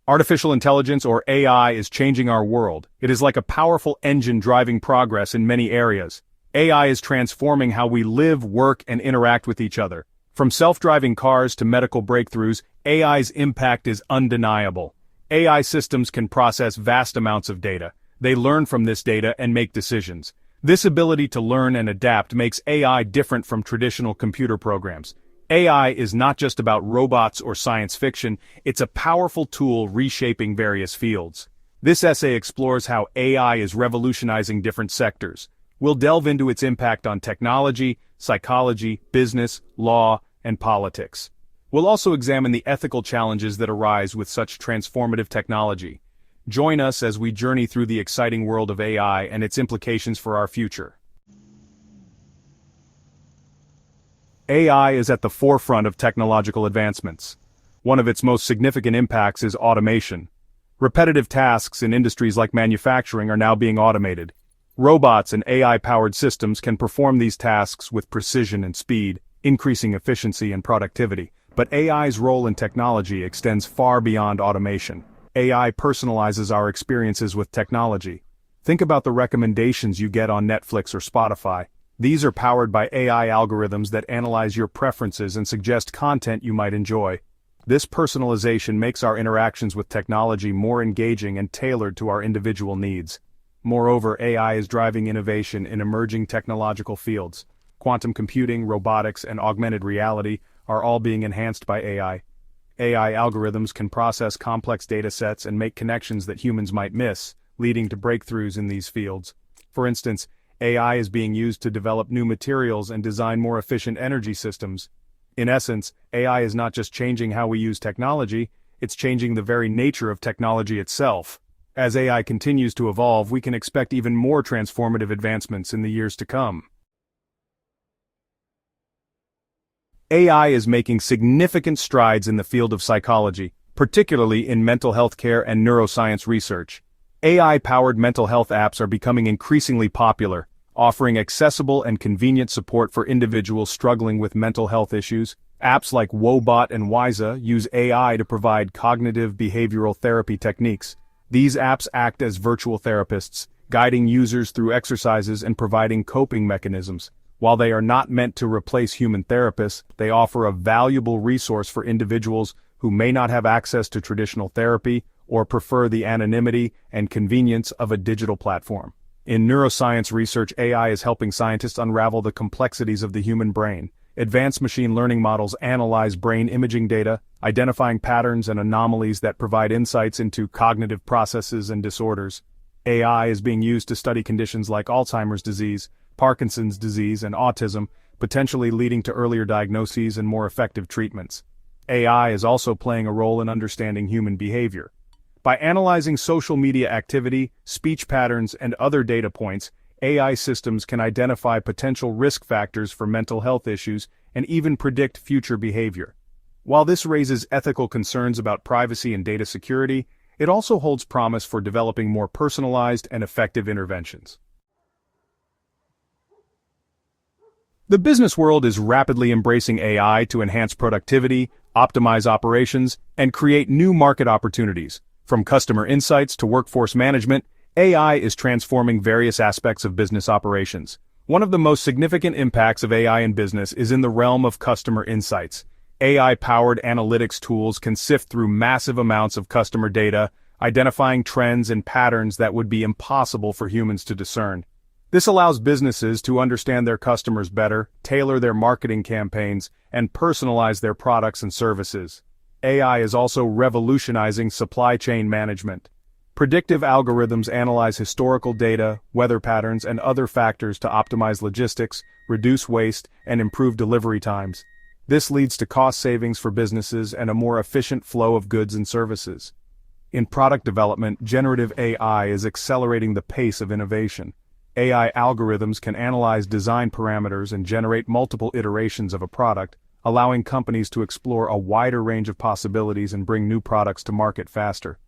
Artificial intelligence, or AI, is changing our world. It is like a powerful engine driving progress in many areas. AI is transforming how we live, work, and interact with each other. From self-driving cars to medical breakthroughs, AI's impact is undeniable. AI systems can process vast amounts of data. They learn from this data and make decisions. This ability to learn and adapt makes AI different from traditional computer programs. AI is not just about robots or science fiction, it's a powerful tool reshaping various fields. This essay explores how AI is revolutionizing different sectors. We'll delve into its impact on technology, psychology, business, law, and politics. We'll also examine the ethical challenges that arise with such transformative technology. Join us as we journey through the exciting world of AI and its implications for our future. AI is at the forefront of technological advancements. One of its most significant impacts is automation. Repetitive tasks in industries like manufacturing are now being automated. Robots and AI-powered systems can perform these tasks with precision and speed, increasing efficiency and productivity. But AI's role in technology extends far beyond automation. AI personalizes our experiences with technology. Think about the recommendations you get on Netflix or Spotify. These are powered by AI algorithms that analyze your preferences and suggest content you might enjoy. This personalization makes our interactions with technology more engaging and tailored to our individual needs. Moreover, AI is driving innovation in emerging technological fields. Quantum computing, robotics, and augmented reality are all being enhanced by AI. AI algorithms can process complex data sets and make connections that humans might miss, leading to breakthroughs in these fields. For instance, AI is being used to develop new materials and design more efficient energy systems. In essence, AI is not just changing how we use technology, it's changing the very nature of technology itself. As AI continues to evolve, we can expect even more transformative advancements in the years to come. AI is making significant strides in the field of psychology, particularly in mental health care and neuroscience research. AI-powered mental health apps are becoming increasingly popular, offering accessible and convenient support for individuals struggling with mental health issues. Apps like Woebot and Wyza use AI to provide cognitive behavioral therapy techniques. These apps act as virtual therapists, guiding users through exercises and providing coping mechanisms. While they are not meant to replace human therapists, they offer a valuable resource for individuals who may not have access to traditional therapy or prefer the anonymity and convenience of a digital platform. In neuroscience research, AI is helping scientists unravel the complexities of the human brain. Advanced machine learning models analyze brain imaging data, identifying patterns and anomalies that provide insights into cognitive processes and disorders. AI is being used to study conditions like Alzheimer's disease, Parkinson's disease, and autism, potentially leading to earlier diagnoses and more effective treatments. AI is also playing a role in understanding human behavior. By analyzing social media activity, speech patterns, and other data points, AI systems can identify potential risk factors for mental health issues and even predict future behavior. While this raises ethical concerns about privacy and data security, it also holds promise for developing more personalized and effective interventions. The business world is rapidly embracing AI to enhance productivity, optimize operations, and create new market opportunities. From customer insights to workforce management, AI is transforming various aspects of business operations. One of the most significant impacts of AI in business is in the realm of customer insights. AI-powered analytics tools can sift through massive amounts of customer data, identifying trends and patterns that would be impossible for humans to discern. This allows businesses to understand their customers better, tailor their marketing campaigns, and personalize their products and services. AI is also revolutionizing supply chain management. Predictive algorithms analyze historical data, weather patterns, and other factors to optimize logistics, reduce waste, and improve delivery times. This leads to cost savings for businesses and a more efficient flow of goods and services. In product development, generative AI is accelerating the pace of innovation. AI algorithms can analyze design parameters and generate multiple iterations of a product, allowing companies to explore a wider range of possibilities and bring new products to market faster.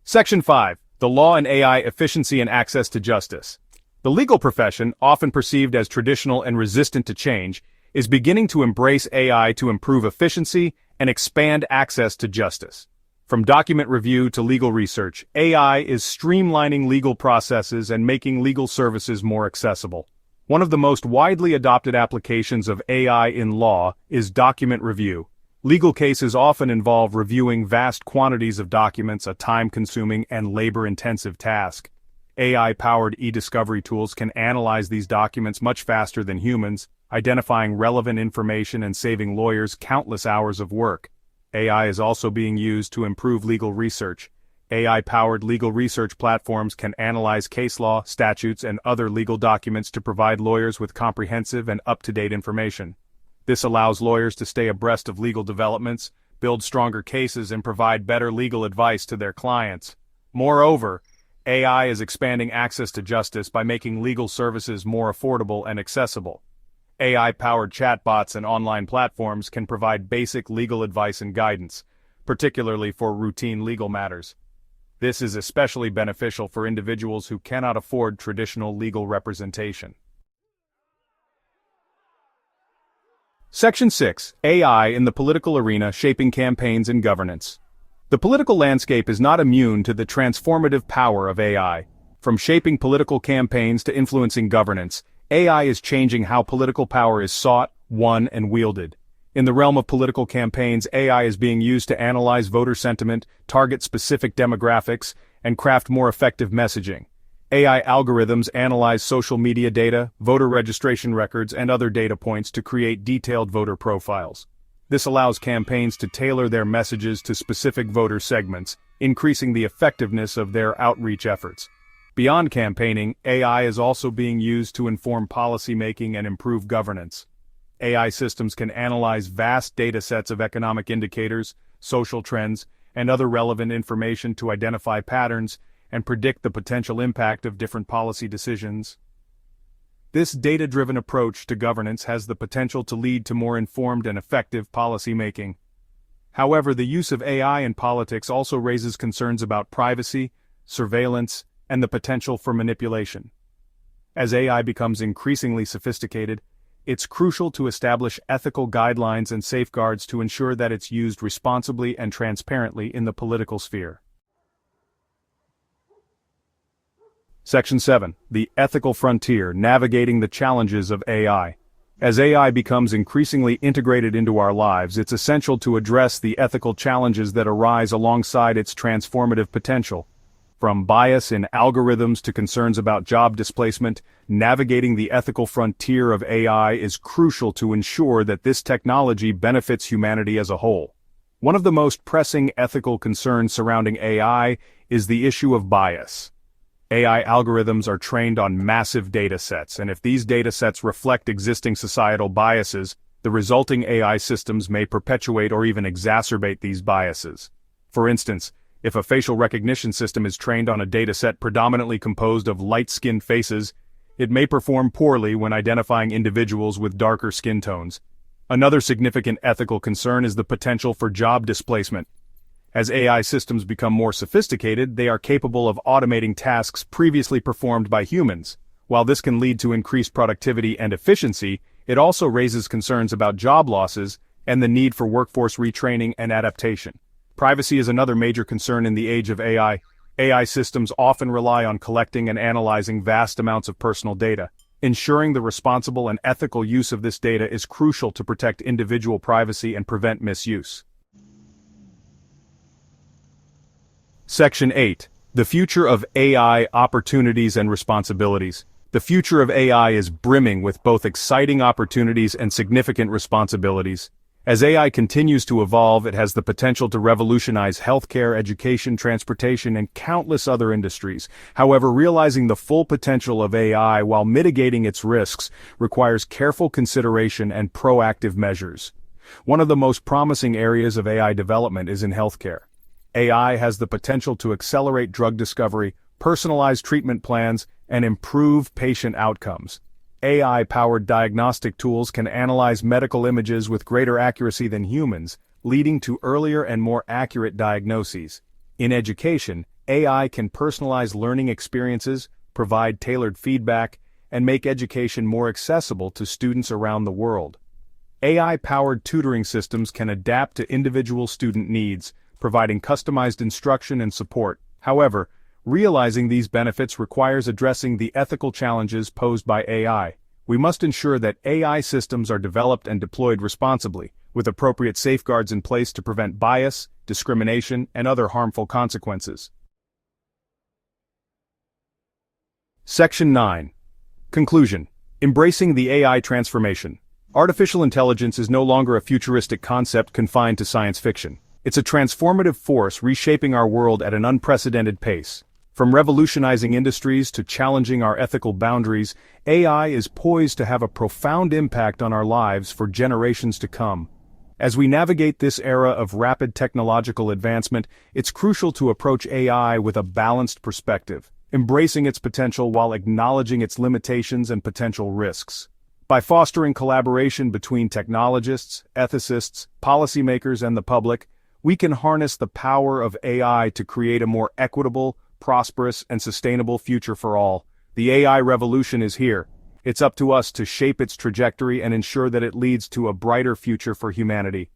Section 5. The Law and AI Efficiency and Access to Justice. The legal profession, often perceived as traditional and resistant to change, is beginning to embrace AI to improve efficiency, and expand access to justice. From document review to legal research, AI is streamlining legal processes and making legal services more accessible. One of the most widely adopted applications of AI in law is document review. Legal cases often involve reviewing vast quantities of documents, a time-consuming and labor-intensive task. AI-powered e-discovery tools can analyze these documents much faster than humans, identifying relevant information and saving lawyers countless hours of work. AI is also being used to improve legal research. AI-powered legal research platforms can analyze case law, statutes, and other legal documents to provide lawyers with comprehensive and up-to-date information. This allows lawyers to stay abreast of legal developments, build stronger cases, and provide better legal advice to their clients. Moreover, AI is expanding access to justice by making legal services more affordable and accessible. AI-powered chatbots and online platforms can provide basic legal advice and guidance, particularly for routine legal matters. This is especially beneficial for individuals who cannot afford traditional legal representation. Section 6. AI in the political arena shaping campaigns and governance. The political landscape is not immune to the transformative power of AI. From shaping political campaigns to influencing governance, AI is changing how political power is sought, won, and wielded. In the realm of political campaigns, AI is being used to analyze voter sentiment, target specific demographics, and craft more effective messaging. AI algorithms analyze social media data, voter registration records, and other data points to create detailed voter profiles. This allows campaigns to tailor their messages to specific voter segments, increasing the effectiveness of their outreach efforts. Beyond campaigning, AI is also being used to inform policymaking and improve governance. AI systems can analyze vast data sets of economic indicators, social trends, and other relevant information to identify patterns and predict the potential impact of different policy decisions. This data-driven approach to governance has the potential to lead to more informed and effective policymaking. However, the use of AI in politics also raises concerns about privacy, surveillance, and the potential for manipulation. As AI becomes increasingly sophisticated, it's crucial to establish ethical guidelines and safeguards to ensure that it's used responsibly and transparently in the political sphere. Section 7. The ethical frontier, navigating the challenges of AI. As AI becomes increasingly integrated into our lives, it's essential to address the ethical challenges that arise alongside its transformative potential. From bias in algorithms to concerns about job displacement, navigating the ethical frontier of AI is crucial to ensure that this technology benefits humanity as a whole. One of the most pressing ethical concerns surrounding AI is the issue of bias. AI algorithms are trained on massive data sets, and if these data sets reflect existing societal biases, the resulting AI systems may perpetuate or even exacerbate these biases. For instance, if a facial recognition system is trained on a dataset predominantly composed of light-skinned faces, it may perform poorly when identifying individuals with darker skin tones. Another significant ethical concern is the potential for job displacement. As AI systems become more sophisticated, they are capable of automating tasks previously performed by humans. While this can lead to increased productivity and efficiency, it also raises concerns about job losses and the need for workforce retraining and adaptation. Privacy is another major concern in the age of AI. AI systems often rely on collecting and analyzing vast amounts of personal data. Ensuring the responsible and ethical use of this data is crucial to protect individual privacy and prevent misuse. Section 8. The future of AI, opportunities and responsibilities. The future of AI is brimming with both exciting opportunities and significant responsibilities. As AI continues to evolve, it has the potential to revolutionize healthcare, education, transportation, and countless other industries. However, realizing the full potential of AI while mitigating its risks requires careful consideration and proactive measures. One of the most promising areas of AI development is in healthcare. AI has the potential to accelerate drug discovery, personalize treatment plans, and improve patient outcomes. AI-powered diagnostic tools can analyze medical images with greater accuracy than humans, leading to earlier and more accurate diagnoses. In education, AI can personalize learning experiences, provide tailored feedback, and make education more accessible to students around the world. AI-powered tutoring systems can adapt to individual student needs, providing customized instruction and support. However, realizing these benefits requires addressing the ethical challenges posed by AI. We must ensure that AI systems are developed and deployed responsibly, with appropriate safeguards in place to prevent bias, discrimination, and other harmful consequences. Section 9. Conclusion. Embracing the AI transformation. Artificial intelligence is no longer a futuristic concept confined to science fiction. It's a transformative force reshaping our world at an unprecedented pace. From revolutionizing industries to challenging our ethical boundaries, AI is poised to have a profound impact on our lives for generations to come. As we navigate this era of rapid technological advancement, it's crucial to approach AI with a balanced perspective, embracing its potential while acknowledging its limitations and potential risks. By fostering collaboration between technologists, ethicists, policymakers, and the public, we can harness the power of AI to create a more equitable, prosperous, and sustainable future for all. The AI revolution is here. It's up to us to shape its trajectory and ensure that it leads to a brighter future for humanity.